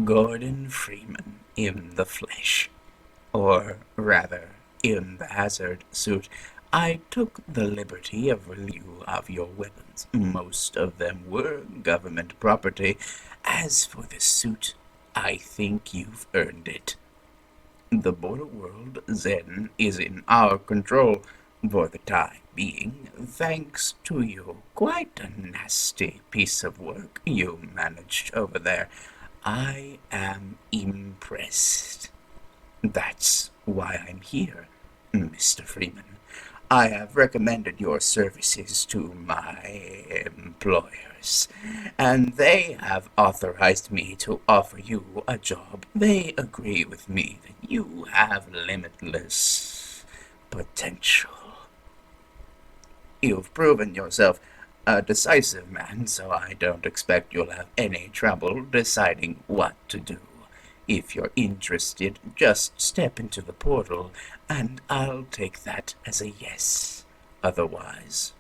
Gordon Freeman in the flesh, or rather, in the hazard suit. I took the liberty of review of your weapons. Most of them were government property. As for the suit, I think you've earned it. The border world, then, is in our control for the time being, thanks to you. Quite a nasty piece of work you managed over there. I am impressed. That's why I'm here, Mr. Freeman. I have recommended your services to my employers, and they have authorized me to offer you a job. They agree with me that you have limitless potential. You've proven yourself a decisive man, so I don't expect you'll have any trouble deciding what to do. If you're interested, just step into the portal, and I'll take that as a yes. Otherwise,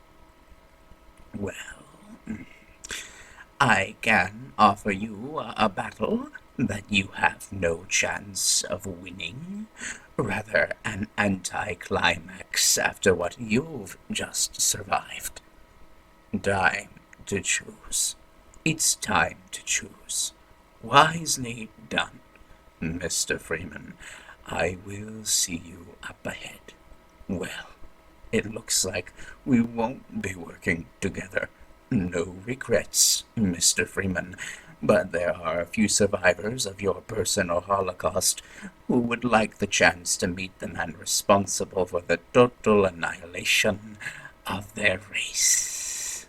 well, I can offer you a battle that you have no chance of winning. Rather, an anticlimax after what you've just survived. Time to choose. It's time to choose. Wisely done, Mr. Freeman. I will see you up ahead. Well, it looks like we won't be working together. No regrets, Mr. Freeman, but there are a few survivors of your personal holocaust who would like the chance to meet the man responsible for the total annihilation of their race.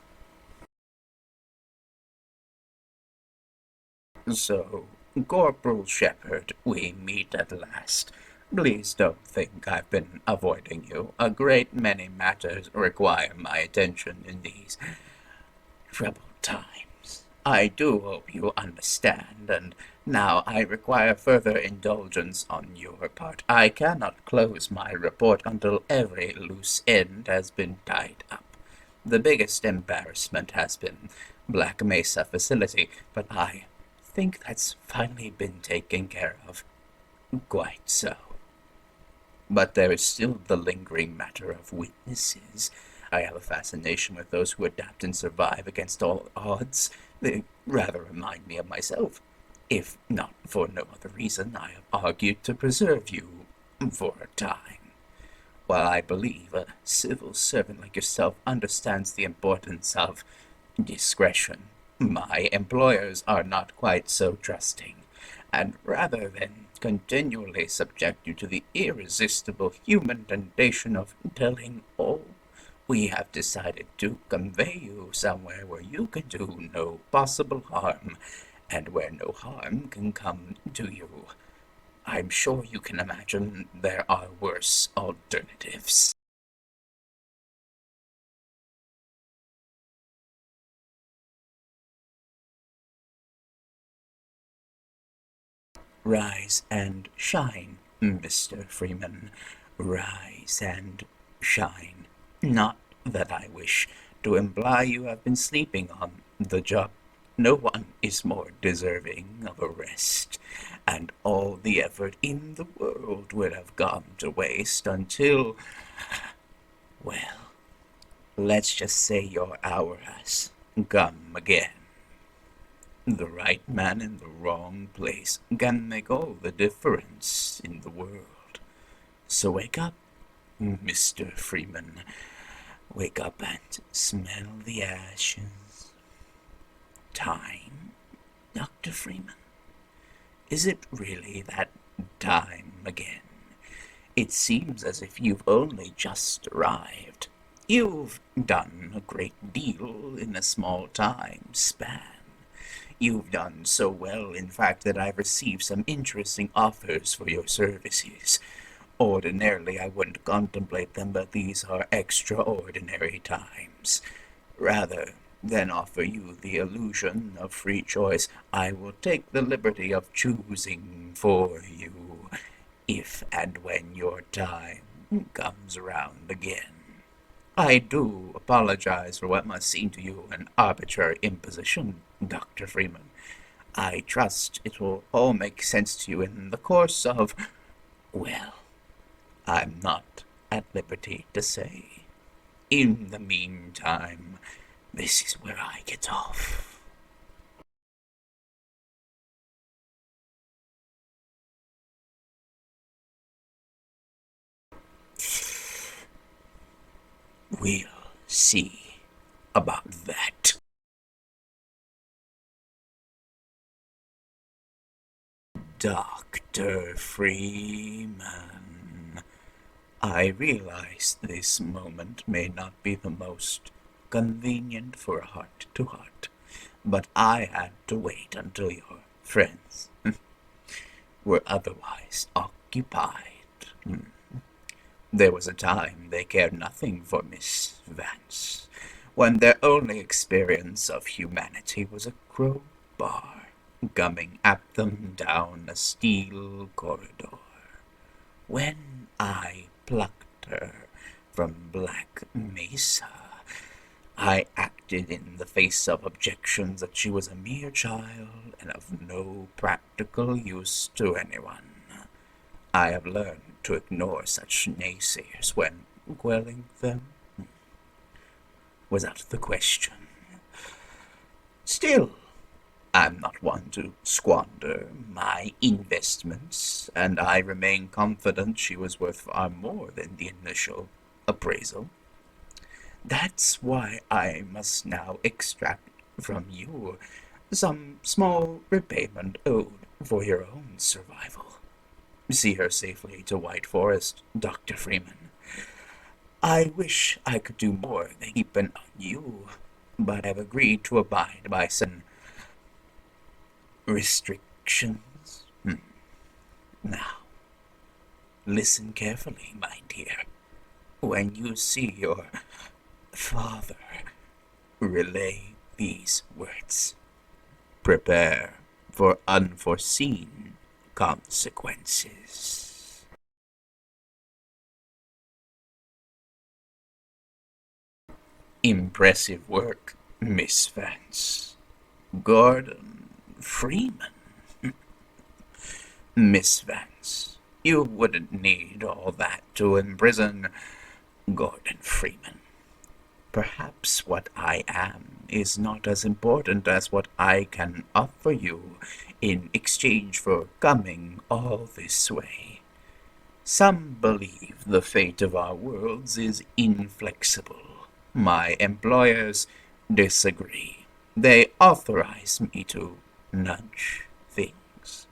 So, Corporal Shepherd, we meet at last. Please don't think I've been avoiding you. A great many matters require my attention in these troubled times. I do hope you understand, and now I require further indulgence on your part. I cannot close my report until every loose end has been tied up. The biggest embarrassment has been Black Mesa facility, but I think that's finally been taken care of. Quite so. But there is still the lingering matter of witnesses. I have a fascination with those who adapt and survive against all odds. They rather remind me of myself. If not for no other reason, I have argued to preserve you for a time. While I believe a civil servant like yourself understands the importance of discretion, my employers are not quite so trusting, and rather than continually subject you to the irresistible human temptation of telling all, we have decided to convey you somewhere where you can do no possible harm, and where no harm can come to you. I'm sure you can imagine there are worse alternatives. Rise and shine, Mr. Freeman. Rise and shine. Not that I wish to imply you have been sleeping on the job. No one is more deserving of a rest, and all the effort in the world would have gone to waste until, well, let's just say your hour has come again. The right man in the wrong place can make all the difference in the world. So wake up, Mr. Freeman. Wake up and smell the ashes. Time, Dr. Freeman? Is it really that time again? It seems as if you've only just arrived. You've done a great deal in a small time span. You've done so well, in fact, that I've received some interesting offers for your services. Ordinarily, I wouldn't contemplate them, but these are extraordinary times. Rather than offer you the illusion of free choice, I will take the liberty of choosing for you, if and when your time comes around again. I do apologize for what must seem to you an arbitrary imposition, Dr. Freeman. I trust it will all make sense to you in the course of, well, I'm not at liberty to say. In the meantime, this is where I get off. We'll see about that. Dr. Freeman, I realize this moment may not be the most convenient for a heart to heart, but I had to wait until your friends were otherwise occupied. There was a time they cared nothing for Miss Vance, when their only experience of humanity was a crowbar gumming at them down a steel corridor. When I plucked her from Black Mesa, I acted in the face of objections that she was a mere child and of no practical use to anyone. I have learned to ignore such naysayers when quelling them was out of the question. Still, I'm not one to squander my investments, and I remain confident she was worth far more than the initial appraisal. That's why I must now extract from you some small repayment owed for your own survival. See her safely to White Forest, Dr. Freeman. I wish I could do more than keep an eye on you, but I've agreed to abide by some restrictions. Now, listen carefully, my dear. When you see your father, relay these words. Prepare for unforeseen consequences. Impressive work, Miss Vance. Gordon Freeman. Miss Vance, you wouldn't need all that to imprison Gordon Freeman. Perhaps what I am is not as important as what I can offer you in exchange for coming all this way. Some believe the fate of our worlds is inflexible. My employers disagree. They authorize me to nudge things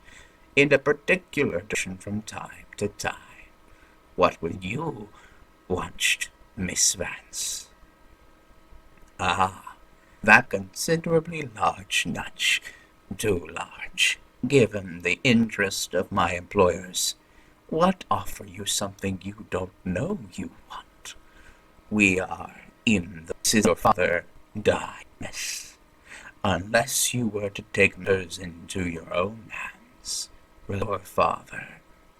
in a particular direction from time to time. What will you want, Miss Vance? Ah, that considerably large nudge. Too large, given the interest of my employers. What offer you something you don't know you want? We are in the this is your father died. Yes. Unless you were to take matters into your own hands. Your father,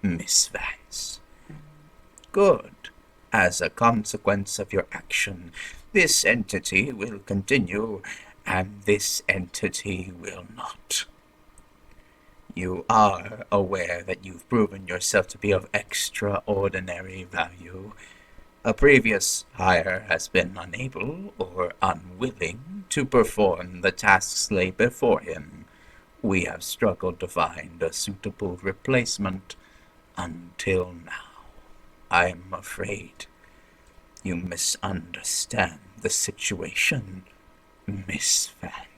Miss Vance. Good. As a consequence of your action, this entity will continue, and this entity will not. You are aware that you've proven yourself to be of extraordinary value. A previous hire has been unable or unwilling to perform the tasks laid before him. We have struggled to find a suitable replacement until now. I'm afraid you misunderstand the situation, Miss Van.